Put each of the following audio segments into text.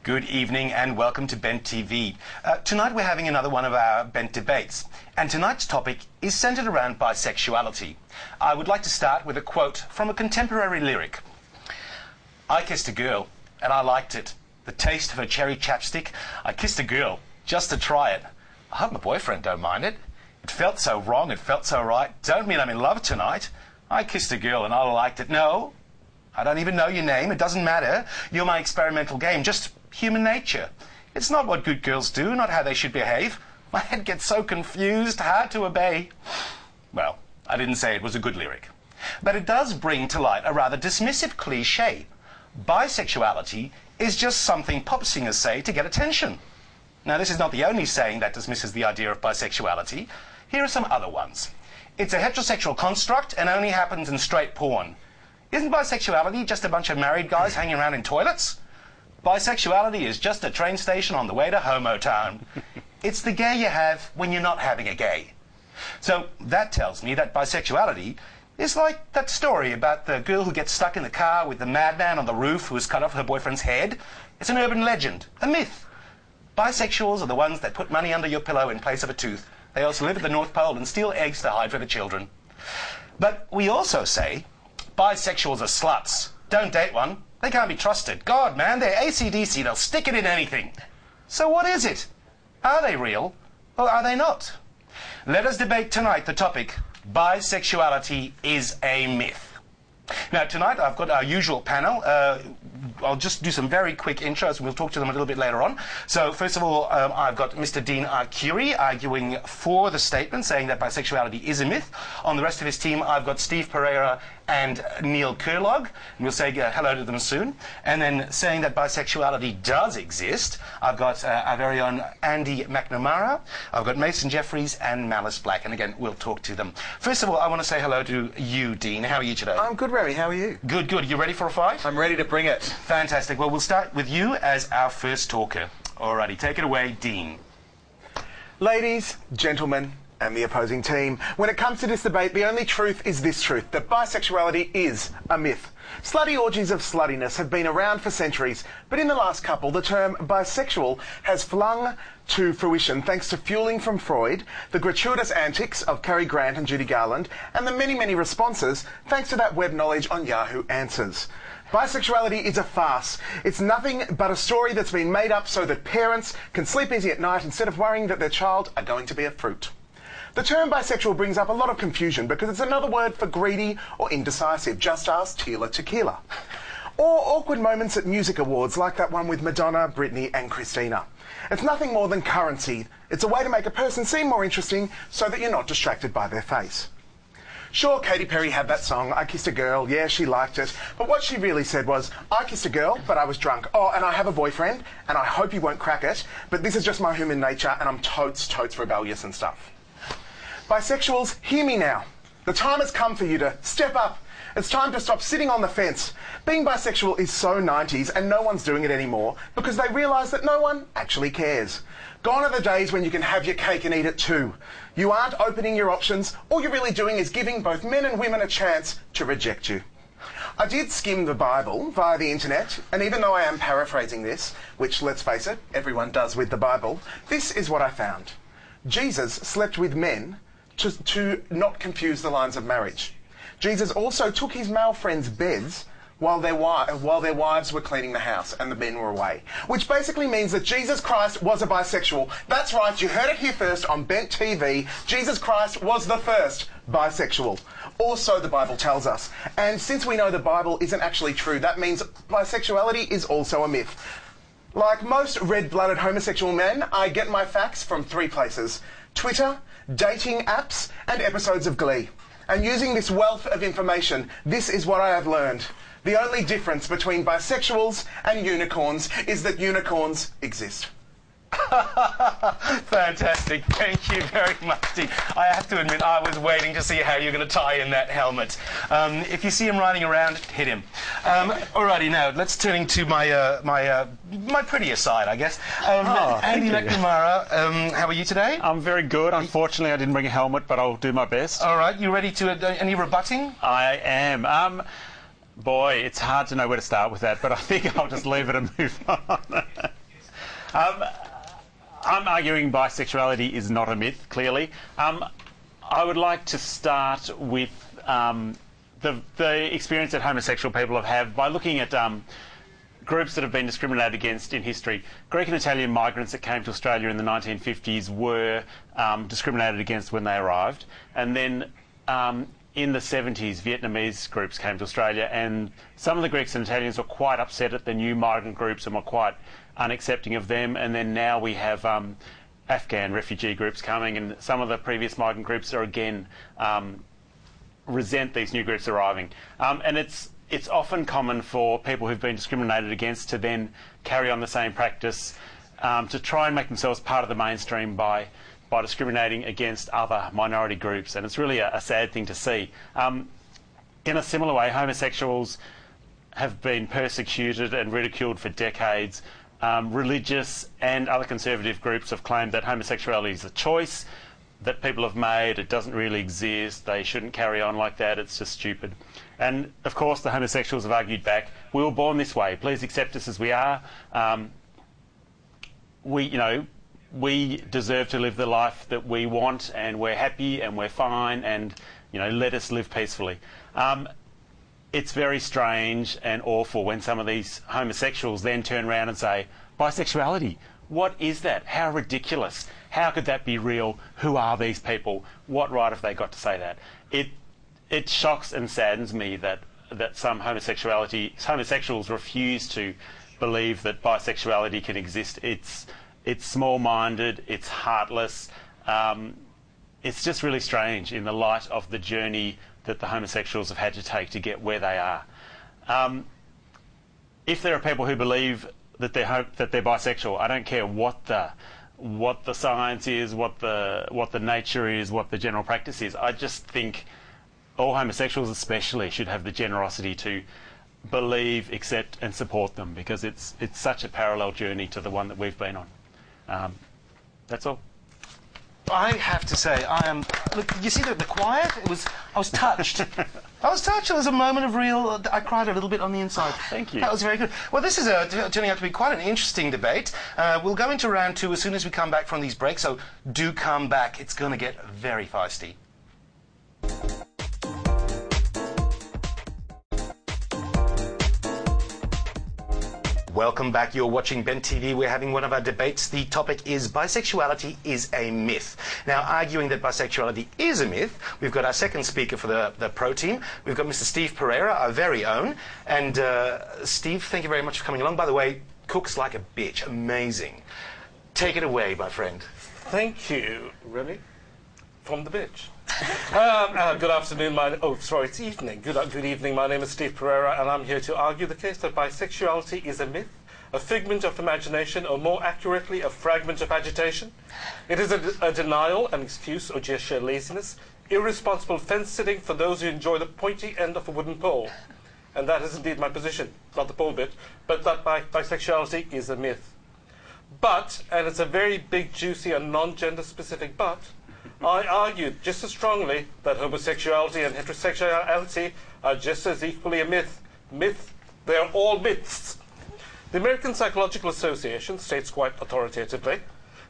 Good evening and welcome to BTV. Tonight we're having another one of our Bent debates, and tonight's topic is centred around bisexuality. I would like to start with a quote from a contemporary lyric. I kissed a girl and I liked it. The taste of her cherry chapstick. I kissed a girl just to try it. I hope my boyfriend don't mind it. It felt so wrong, it felt so right. Don't mean I'm in love tonight. I kissed a girl and I liked it. No, I don't even know your name. It doesn't matter. You're my experimental game. Just human nature. It's not what good girls do, not how they should behave. My head gets so confused, hard to obey. Well, I didn't say it was a good lyric. But it does bring to light a rather dismissive cliche. Bisexuality is just something pop singers say to get attention. Now, this is not the only saying that dismisses the idea of bisexuality. Here are some other ones. It's a heterosexual construct and only happens in straight porn. Isn't bisexuality just a bunch of married guys hanging around in toilets? Bisexuality is just a train station on the way to Homo Town. It's the gay you have when you're not having a gay. So that tells me that bisexuality is like that story about the girl who gets stuck in the car with the madman on the roof who has cut off her boyfriend's head. It's an urban legend, a myth. Bisexuals are the ones that put money under your pillow in place of a tooth. They also live at the North Pole and steal eggs to hide for the children. But we also say bisexuals are sluts. Don't date one. They can't be trusted. God, man, they're AC/DC. They'll stick it in anything. So what is it? Are they real or are they not? Let us debate tonight the topic, bisexuality is a myth. Now, tonight I've got our usual panel. I'll just do some very quick intros and we'll talk to them a little bit later on. So, first of all, I've got Mr. Dean Arcuri arguing for the statement, saying that bisexuality is a myth. On the rest of his team, I've got Steve Pereira and Neil Kurlog, and we'll say hello to them soon. And then saying that bisexuality does exist, I've got our very own Andy McNamara, I've got Mason Jefferies and Malice Black, and again, we'll talk to them. First of all, I want to say hello to you, Dean. How are you today? I'm good, Remy. How are you? Good, good. You ready for a fight? I'm ready to bring it. Fantastic. Well, we'll start with you as our first talker. Alrighty, take it away, Dean. Ladies, gentlemen, and the opposing team, when it comes to this debate, the only truth is this truth, that bisexuality is a myth. Slutty orgies of sluttiness have been around for centuries, but in the last couple, the term bisexual has flung to fruition thanks to fueling from Freud, the gratuitous antics of Cary Grant and Judy Garland, and the many, many responses thanks to that web knowledge on Yahoo Answers. Bisexuality is a farce. It's nothing but a story that's been made up so that parents can sleep easy at night instead of worrying that their child are going to be a fruit. The term bisexual brings up a lot of confusion because it's another word for greedy or indecisive. Just ask Tila Tequila. Or awkward moments at music awards like that one with Madonna, Britney and Christina. It's nothing more than currency. It's a way to make a person seem more interesting so that you're not distracted by their face. Sure, Katy Perry had that song, I Kissed a Girl, yeah, she liked it, but what she really said was, I kissed a girl, but I was drunk. Oh, and I have a boyfriend, and I hope he won't crack it, but this is just my human nature, and I'm totes rebellious and stuff. Bisexuals, hear me now. The time has come for you to step up. It's time to stop sitting on the fence. Being bisexual is so 90s and no one's doing it anymore because they realise that no one actually cares. Gone are the days when you can have your cake and eat it too. You aren't opening your options. All you're really doing is giving both men and women a chance to reject you. I did skim the Bible via the internet, and even though I am paraphrasing this, which, let's face it, everyone does with the Bible, this is what I found. Jesus slept with men to not confuse the lines of marriage. Jesus also took his male friends' beds while their wives were cleaning the house and the men were away. Which basically means that Jesus Christ was a bisexual. That's right, you heard it here first on Bent TV. Jesus Christ was the first bisexual. Also, the Bible tells us. And since we know the Bible isn't actually true, that means bisexuality is also a myth. Like most red-blooded homosexual men, I get my facts from 3 places: Twitter, dating apps, and episodes of Glee. And using this wealth of information, this is what I have learned. The only difference between bisexuals and unicorns is that unicorns exist. Fantastic. Thank you very much, Steve. I have to admit, I was waiting to see how you're going to tie in that helmet. If you see him riding around, hit him. Alrighty, now let's turn to my prettier side, I guess. Andy McNamara, how are you today? I'm very good. Unfortunately, I didn't bring a helmet, but I'll do my best. All right, you ready to any rebutting? I am. Boy, it's hard to know where to start with that, but I think I'll just leave it and move on. I'm arguing bisexuality is not a myth, clearly. I would like to start with the experience that homosexual people have had by looking at groups that have been discriminated against in history. Greek and Italian migrants that came to Australia in the 1950s were discriminated against when they arrived. And then in the 70s, Vietnamese groups came to Australia, and some of the Greeks and Italians were quite upset at the new migrant groups and were quite unaccepting of them. And then now we have Afghan refugee groups coming, and some of the previous migrant groups are again resent these new groups arriving. And it's often common for people who've been discriminated against to then carry on the same practice, to try and make themselves part of the mainstream by discriminating against other minority groups. And it's really a sad thing to see. In a similar way, homosexuals have been persecuted and ridiculed for decades. Religious and other conservative groups have claimed that homosexuality is a choice that people have made. It doesn't really exist. They shouldn't carry on like that. It's just stupid. And of course, the homosexuals have argued back. We were born this way. Please accept us as we are. We deserve to live the life that we want, and we're happy and we're fine, and let us live peacefully. It's very strange and awful when some of these homosexuals then turn around and say, bisexuality, what is that? How ridiculous. How could that be real? Who are these people? What right have they got to say that? It shocks and saddens me that some homosexuals refuse to believe that bisexuality can exist. It's small-minded, it's heartless. It's just really strange in the light of the journey that the homosexuals have had to take to get where they are. If there are people who believe that they're bisexual, I don't care what the science is, what the nature is, what the general practice is. I just think all homosexuals especially should have the generosity to believe, accept and support them, because it's such a parallel journey to the one that we've been on. That's all. I have to say, I am. Look, you see the quiet? I was touched. I was touched. It was a moment of real. I cried a little bit on the inside. Thank you. That was very good. Well, this is turning out to be quite an interesting debate. We'll go into round two as soon as we come back from these breaks. So do come back. It's going to get very feisty. Welcome back. You're watching Ben TV. We're having one of our debates. The topic is bisexuality is a myth. Now, arguing that bisexuality is a myth, we've got our second speaker for the pro team. We've got Mr. Steve Pereira, our very own. And Steve, thank you very much for coming along. By the way, cooks like a bitch. Amazing. Take it away, my friend. Thank you, Remy, from the bitch. Good afternoon, it's evening. Good evening, my name is Steve Pereira, and I'm here to argue the case that bisexuality is a myth, a figment of imagination, or more accurately, a fragment of agitation. It is a denial, an excuse, or just sheer laziness, irresponsible fence-sitting for those who enjoy the pointy end of a wooden pole. And that is indeed my position, not the pole bit, but that bisexuality is a myth. But, and it's a very big, juicy, and non-gender specific but, I argued just as strongly that homosexuality and heterosexuality are just as equally a myth. They're all myths. The American Psychological Association states quite authoritatively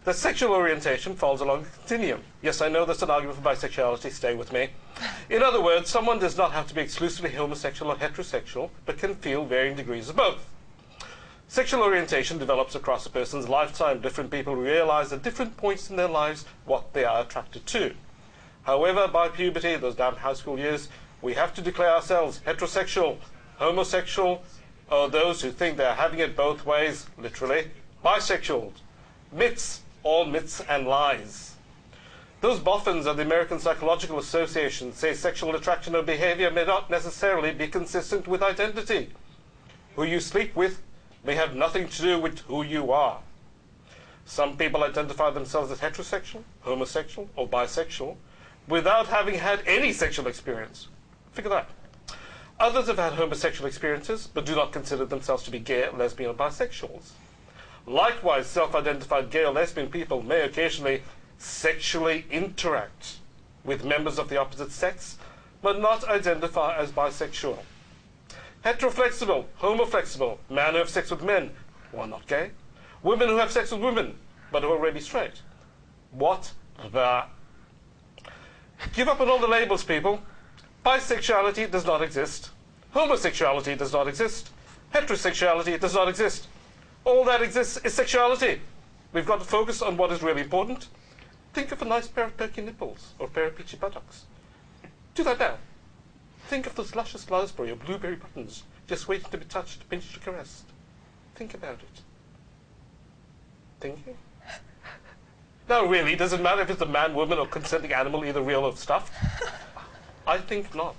that sexual orientation falls along a continuum. Yes, I know that's an argument for bisexuality, stay with me. In other words, someone does not have to be exclusively homosexual or heterosexual, but can feel varying degrees of both. Sexual orientation develops across a person's lifetime. Different people realize at different points in their lives what they are attracted to. However, by puberty, those damn high school years, we have to declare ourselves heterosexual, homosexual, or those who think they're having it both ways, literally, bisexual. Myths, all myths and lies. Those boffins of the American Psychological Association say sexual attraction or behavior may not necessarily be consistent with identity. Who you sleep with may have nothing to do with who you are. Some people identify themselves as heterosexual, homosexual, or bisexual without having had any sexual experience. Figure that. Others have had homosexual experiences but do not consider themselves to be gay, lesbian, or bisexuals. Likewise, self-identified gay or lesbian people may occasionally sexually interact with members of the opposite sex but not identify as bisexual. Heteroflexible, homoflexible, men who have sex with men who are not gay, women who have sex with women but who are really straight. What the? Give up on all the labels, people. Bisexuality does not exist. Homosexuality does not exist. Heterosexuality does not exist. All that exists is sexuality. We've got to focus on what is really important. Think of a nice pair of perky nipples or a pair of peachy buttocks. Do that now. Think of those luscious raspberry or blueberry buttons just waiting to be touched, pinched, or caressed. Think about it. Thinking? No, really, does it matter if it's a man, woman, or consenting animal, either real or stuffed? I think not.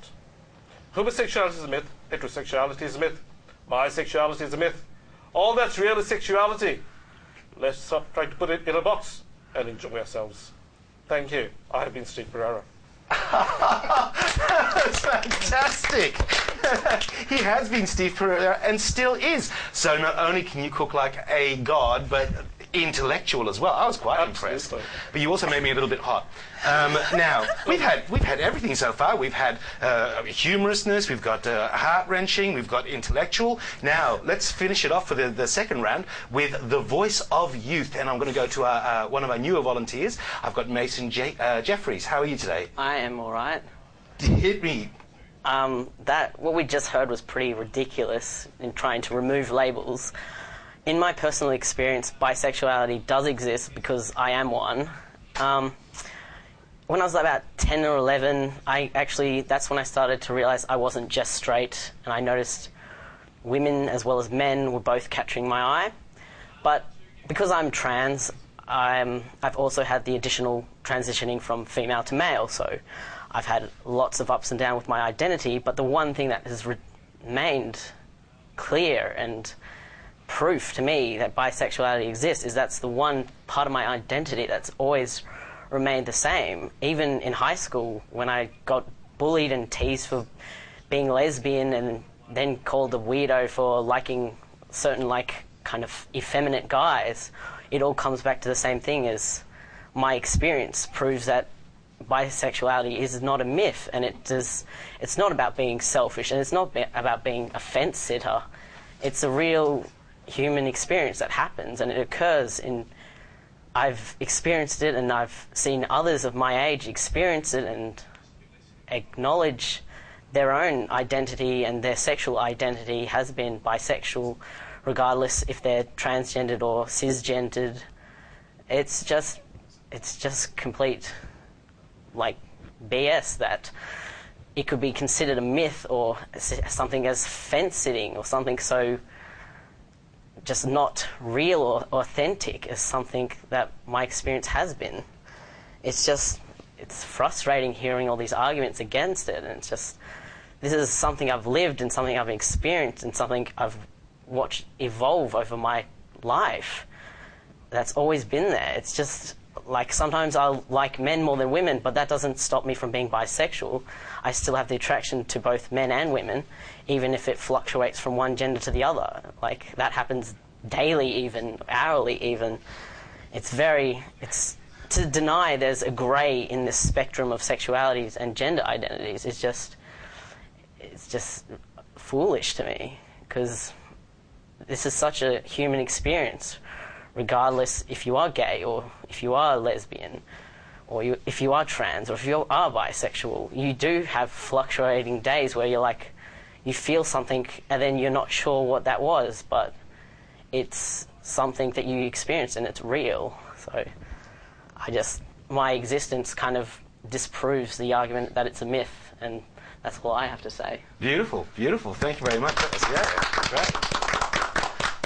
Homosexuality is a myth. Heterosexuality is a myth. Bisexuality is a myth. All that's real is sexuality. Let's stop trying to put it in a box and enjoy ourselves. Thank you. I have been Steve Pereira. That's fantastic. He has been Steve Pereira and still is. So not only can you cook like a god, but intellectual as well. I was quite impressed. But you also made me a little bit hot. Now we've had everything so far. We've had humorousness. We've got heart-wrenching. We've got intellectual. Now let's finish it off for the second round with the voice of youth. And I'm going to go to one of our newer volunteers. I've got Mason Jefferies. How are you today? I am all right. Hit me. What we just heard was pretty ridiculous in trying to remove labels. In my personal experience, bisexuality does exist because I am one. When I was about 10 or 11, that's when I started to realise I wasn't just straight, and I noticed women as well as men were both catching my eye. But because I'm trans, I've also had the additional transitioning from female to male, so I've had lots of ups and downs with my identity, but the one thing that has remained clear and proof to me that bisexuality exists is that's the one part of my identity that's always remained the same. Even in high school, when I got bullied and teased for being lesbian and then called a weirdo for liking certain kind of effeminate guys, it all comes back to the same thing as my experience proves that bisexuality is not a myth, and it's not about being selfish, and it's not about being a fence sitter. It's a real human experience that happens, and it occurs I've experienced it, and I've seen others of my age experience it and acknowledge their own identity, and their sexual identity has been bisexual, regardless if they're transgendered or cisgendered. It's just complete BS that it could be considered a myth or something as fence-sitting or something so just not real or authentic as something that my experience has been. It's frustrating hearing all these arguments against it, and this is something I've lived and something I've experienced and something I've watched evolve over my life. That's always been there. It's just sometimes I like men more than women, but that doesn't stop me from being bisexual. I still have the attraction to both men and women, even if it fluctuates from one gender to the other. That happens daily, even hourly, even. To deny there's a grey in this spectrum of sexualities and gender identities it's just foolish to me, because this is such a human experience. Regardless if you are gay or if you are lesbian or if you are trans or if you are bisexual, you do have fluctuating days where you feel something and then you're not sure what that was, but it's something that you experience and it's real. So my existence kind of disproves the argument that it's a myth, and that's all I have to say. Beautiful, beautiful. Thank you very much. That was great.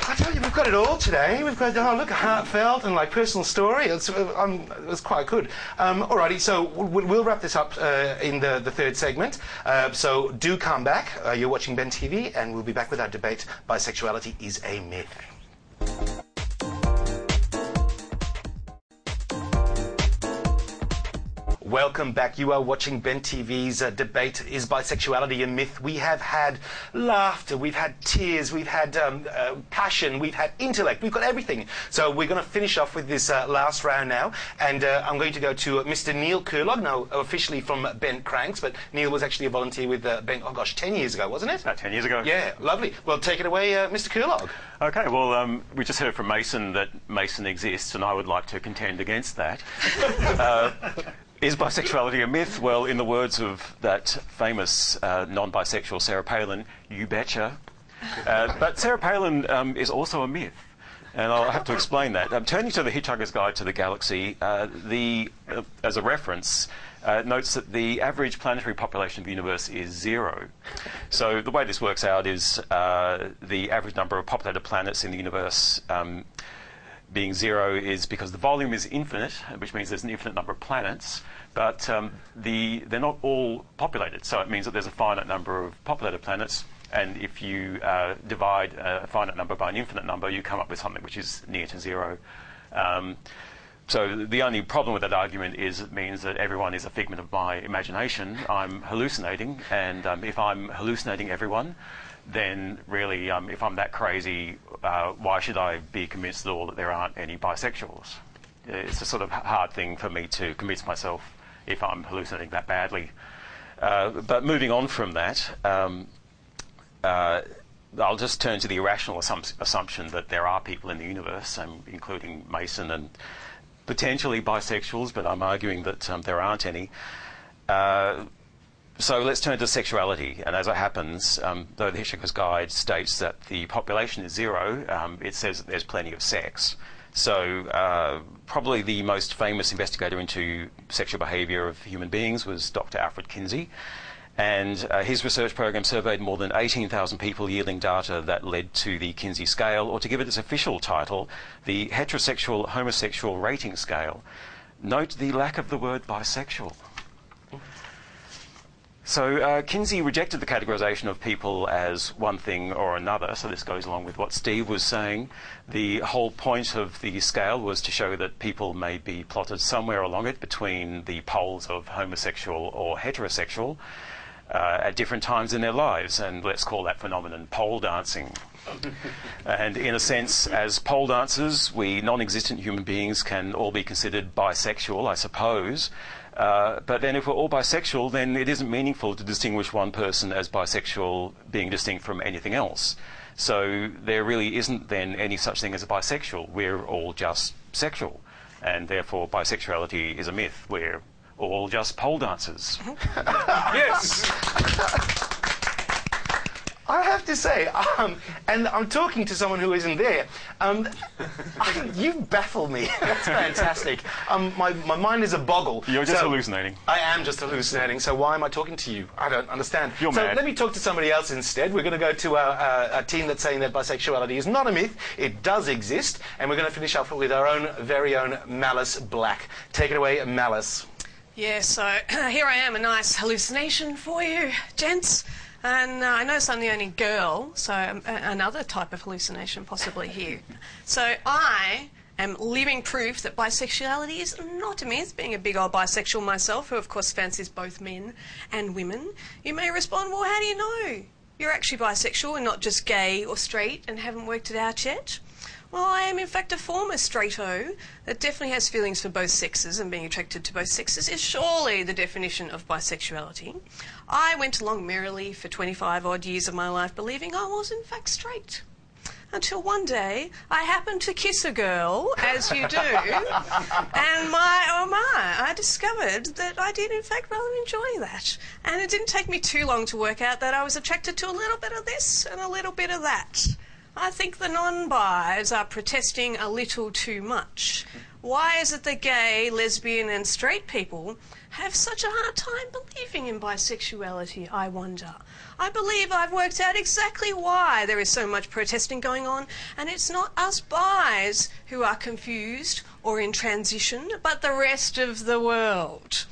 I tell you, we've got it all today. We've got, heartfelt and personal story. It was quite good. Alrighty, so we'll wrap this up in the third segment. So do come back. You're watching Ben TV, and we'll be back with our debate, Bisexuality is a Myth. Welcome back. You are watching Ben TV's debate, Is Bisexuality a Myth? We have had laughter, we've had tears, we've had passion, we've had intellect, we've got everything. So we're going to finish off with this last round now, and I'm going to go to Mr. Neil Kurlog, now officially from Ben Cranks, but Neil was actually a volunteer with Ben, 10 years ago, wasn't it? About 10 years ago. Yeah, lovely. Well, take it away, Mr. Kurlog. Okay, well, we just heard from Mason that Mason exists, and I would like to contend against that. Is bisexuality a myth? Well, in the words of that famous non-bisexual Sarah Palin, you betcha. But Sarah Palin is also a myth, and I'll have to explain that. Turning to the Hitchhiker's Guide to the Galaxy, as a reference, notes that the average planetary population of the universe is 0. So the way this works out is the average number of populated planets in the universe being 0 is because the volume is infinite, which means there's an infinite number of planets, but they're not all populated. So it means that there's a finite number of populated planets, and if you divide a finite number by an infinite number, you come up with something which is near to 0. So the only problem with that argument is it means that everyone is a figment of my imagination. I'm hallucinating, and if I'm hallucinating everyone, then really, if I'm that crazy, why should I be convinced at all that there aren't any bisexuals? It's a sort of hard thing for me to convince myself if I'm hallucinating that badly. But moving on from that, I'll just turn to the irrational assumption that there are people in the universe, including Mason and potentially bisexuals, but I'm arguing that there aren't any. So let's turn to sexuality, and as it happens, though the Hitchhiker's Guide states that the population is 0, it says that there's plenty of sex. So probably the most famous investigator into sexual behaviour of human beings was Dr. Alfred Kinsey, and his research program surveyed more than 18,000 people, yielding data that led to the Kinsey scale, or to give it its official title, the heterosexual-homosexual rating scale. Note the lack of the word bisexual. So Kinsey rejected the categorisation of people as one thing or another, so this goes along with what Steve was saying. The whole point of the scale was to show that people may be plotted somewhere along it between the poles of homosexual or heterosexual at different times in their lives, and let's call that phenomenon pole dancing. And in a sense, as pole dancers, we non-existent human beings can all be considered bisexual, I suppose. But then if we're all bisexual, then it isn't meaningful to distinguish one person as bisexual being distinct from anything else. So there really isn't then any such thing as a bisexual. We're all just sexual. And therefore bisexuality is a myth. We're all just pole dancers. Yes! I have to say, and I'm talking to someone who isn't there, you baffle me. That's fantastic. My mind is a boggle. You're just hallucinating. I am just hallucinating, so why am I talking to you? I don't understand. You're mad. Let me talk to somebody else instead. We're going to go to a team that's saying that bisexuality is not a myth, it does exist, and we're going to finish up with our own very own Malice Black. Take it away, Malice. Yeah, so here I am, a nice hallucination for you, gents. And I notice I'm the only girl, so another type of hallucination possibly here. So I am living proof that bisexuality is not a myth, being a big old bisexual myself, who of course fancies both men and women. You may respond, well, how do you know you're actually bisexual and not just gay or straight and haven't worked it out yet? Well, I am in fact a former straighto that definitely has feelings for both sexes, and being attracted to both sexes is surely the definition of bisexuality. I went along merrily for 25 odd years of my life believing I was in fact straight. Until one day I happened to kiss a girl, as you do, and I discovered that I did in fact rather enjoy that. And it didn't take me too long to work out that I was attracted to a little bit of this and a little bit of that. I think the non-bis are protesting a little too much. Why is it that gay, lesbian and straight people have such a hard time believing in bisexuality, I wonder? I believe I've worked out exactly why there is so much protesting going on, and it's not us bis who are confused or in transition, but the rest of the world.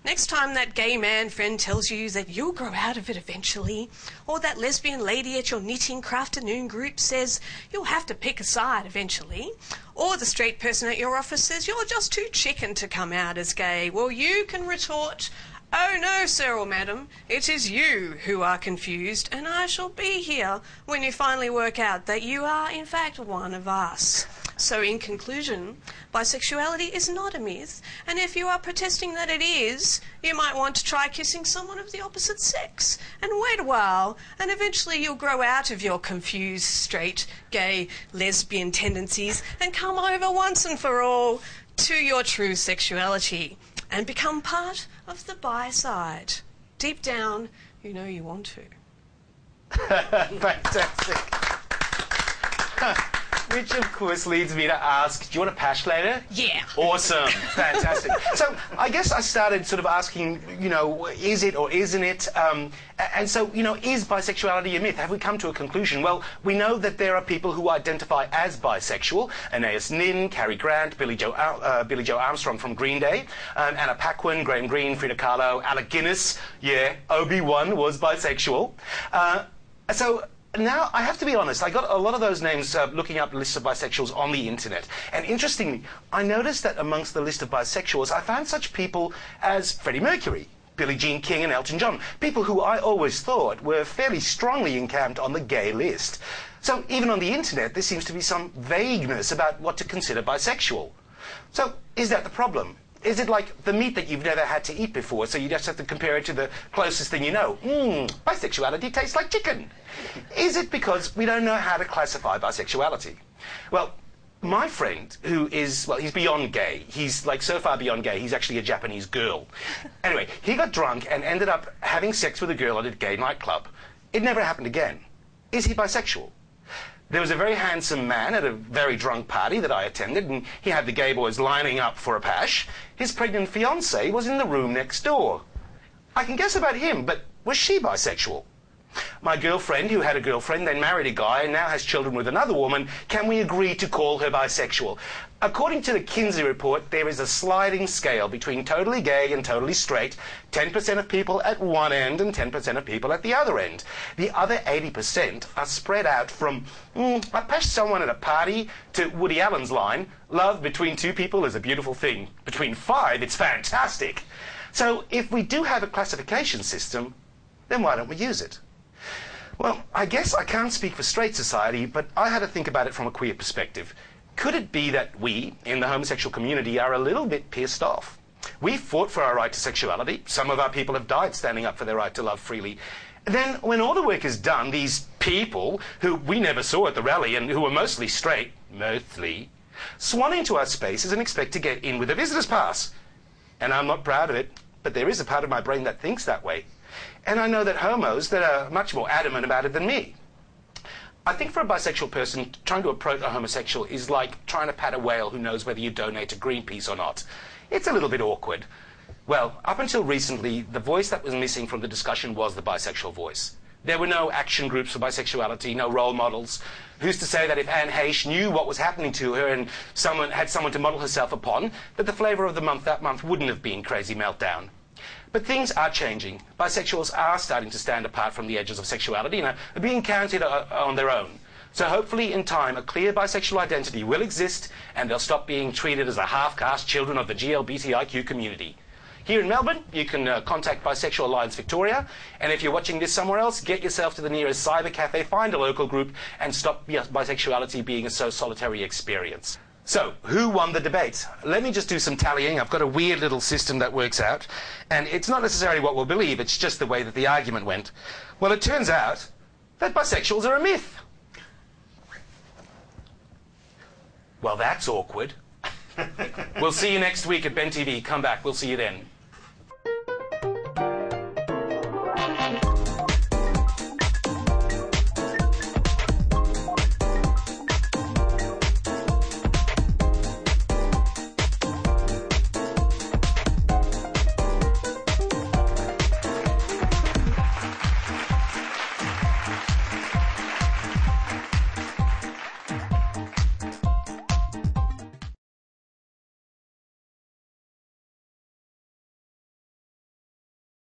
Next time that gay man friend tells you that you'll grow out of it eventually, or that lesbian lady at your knitting crafternoon group says you'll have to pick a side eventually, or the straight person at your office says you're just too chicken to come out as gay, well, you can retort, "Oh no, sir or madam, it is you who are confused, and I shall be here when you finally work out that you are in fact one of us." So in conclusion, bisexuality is not a myth, and if you are protesting that it is, you might want to try kissing someone of the opposite sex, and wait a while, and eventually you'll grow out of your confused, straight, gay, lesbian tendencies and come over once and for all to your true sexuality and become part of the bi side. Deep down, you know you want to. Fantastic. Which, of course, leads me to ask, do you want a pash later? Yeah. Awesome. Fantastic. So I guess I started sort of asking, you know, is it or isn't it? And so, you know, is bisexuality a myth? Have we come to a conclusion? Well, we know that there are people who identify as bisexual. Anais Nin, Cary Grant, Billy Joe Armstrong from Green Day, Anna Paquin, Graham Greene, Frida Kahlo, Alec Guinness. Yeah, Obi-Wan was bisexual. So now, I have to be honest, I got a lot of those names looking up lists of bisexuals on the internet. And interestingly, I noticed that amongst the list of bisexuals, I found such people as Freddie Mercury, Billie Jean King and Elton John, people who I always thought were fairly strongly encamped on the gay list. So even on the internet, there seems to be some vagueness about what to consider bisexual. So is that the problem? Is it like the meat that you've never had to eat before, so you just have to compare it to the closest thing you know? Bisexuality tastes like chicken. Is it because we don't know how to classify bisexuality? Well, my friend, who is, well, he's beyond gay. He's like so far beyond gay, he's actually a Japanese girl. Anyway, he got drunk and ended up having sex with a girl at a gay nightclub. It never happened again. Is he bisexual? There was a very handsome man at a very drunk party that I attended, and he had the gay boys lining up for a pash. His pregnant fiancée was in the room next door. I can guess about him, but was she bisexual? My girlfriend, who had a girlfriend, then married a guy, and now has children with another woman, can we agree to call her bisexual? According to the Kinsey report, there is a sliding scale between totally gay and totally straight, 10% of people at one end and 10% of people at the other end. The other 80% are spread out from, I pashed someone at a party, to Woody Allen's line, love between two people is a beautiful thing. Between five, it's fantastic. So if we do have a classification system, then why don't we use it? Well, I guess I can't speak for straight society, but I had to think about it from a queer perspective. Could it be that we, in the homosexual community, are a little bit pissed off? We fought for our right to sexuality. Some of our people have died standing up for their right to love freely. Then, when all the work is done, these people, who we never saw at the rally and who were mostly straight, swan into our spaces and expect to get in with a visitor's pass. And I'm not proud of it, but there is a part of my brain that thinks that way. And I know that homos that are much more adamant about it than me. I think for a bisexual person, trying to approach a homosexual is like trying to pat a whale who knows whether you donate to Greenpeace or not. It's a little bit awkward. Well, up until recently, the voice that was missing from the discussion was the bisexual voice. There were no action groups for bisexuality, no role models. Who's to say that if Anne Heche knew what was happening to her and had someone to model herself upon, that the flavour of the month that month wouldn't have been Crazy Meltdown? But things are changing. Bisexuals are starting to stand apart from the edges of sexuality and are being counted on their own. So hopefully in time a clear bisexual identity will exist and they'll stop being treated as the half-caste children of the GLBTIQ community. Here in Melbourne, you can contact Bisexual Alliance Victoria, and if you're watching this somewhere else, get yourself to the nearest cyber cafe, find a local group, and stop bisexuality being a so solitary experience. So, who won the debate? Let me just do some tallying. I've got a weird little system that works out, and it's not necessarily what we'll believe, it's just the way that the argument went. Well, it turns out that bisexuals are a myth. Well, that's awkward. We'll see you next week at Ben TV. Come back, we'll see you then.